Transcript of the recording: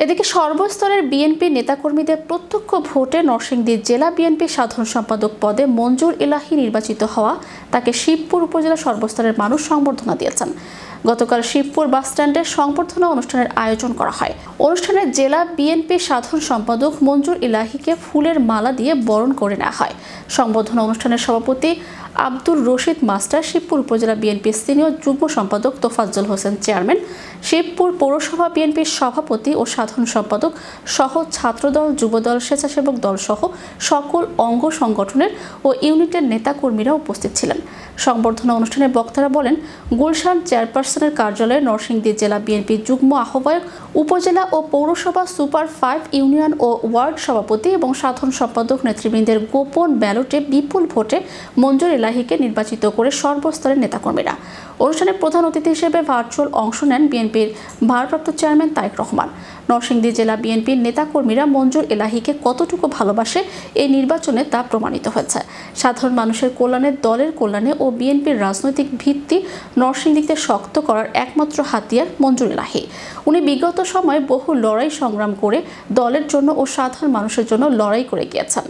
এদিকে সর্বস্তরের বিএনপি নেতাকর্মীদের প্রত্যক্ষ ভোটে নরসিংদী জেলা বিএনপি সাধারণ সম্পাদক পদে মঞ্জুর এলাহী নির্বাচিত হওয়া তাকে শিবপুর উপজেলা সর্বস্তরের মানুষ সংবর্ধনা দিয়েছেন। গতকাল শিবপুর বাসস্ট্যান্ডে সংবর্ধনা অনুষ্ঠানের আয়োজন করা হয়। অনুষ্ঠানে জেলা বিএনপি সাধারণ সম্পাদক মঞ্জুর এলাহীকে ফুলের মালা দিয়ে বরণ করে নেওয়া হয়। সংবর্ধনা অনুষ্ঠানের সভাপতি আব্দুর রশিদ মাস্টার, শিবপুর উপজেলা বিএনপির সিনিয়র যুগ্ম সম্পাদক তোফাজ্জল হোসেন চেয়ারম্যান, শিবপুর পৌরসভা বিএনপির সভাপতি ও সাধারণ সম্পাদক সহ ছাত্রদল, যুবদল, স্বেচ্ছাসেবক দল সহ সকল অঙ্গ সংগঠনের ও ইউনিটের নেতাকর্মীরা উপস্থিত ছিলেন। সংবর্ধনা অনুষ্ঠানে বক্তারা বলেন, গুলশান চেয়ারপারসনের কার্যালয়ে নরসিংদী জেলা বিএনপি যুগ্ম আহ্বায়ক, উপজেলা ও পৌরসভা সুপার 5 ইউনিয়ন ও ওয়ার্ড সভাপতি এবং সাধারণ সম্পাদক নেতৃবৃন্দের গোপন ব্যালটে বিপুল ভোটে মঞ্জুর এলাহীকে নির্বাচিত করে সর্বস্তরের নেতাকর্মীরা। অনুষ্ঠানে প্রধান অতিথি হিসেবে ভার্চুয়াল অংশ নেন বিএনপির ভারপ্রাপ্ত চেয়ারম্যান তারেক রহমান। নরসিংদী জেলা বিএনপির নেতাকর্মীরা মঞ্জুর এলাহীকে কতটুকু ভালোবাসে এই নির্বাচনে তা প্রমাণিত হয়েছে। সাধারণ মানুষের কল্যাণে, দলের কল্যাণে ও বিএনপির রাজনৈতিক ভিত্তি নরসিংদীতে শক্ত করার একমাত্র হাতিয়ার মঞ্জুর এলাহী। উনি বিগত সময়ে বহু লড়াই সংগ্রাম করে দলের জন্য ও সাধারণ মানুষের জন্য লড়াই করে গিয়েছেন।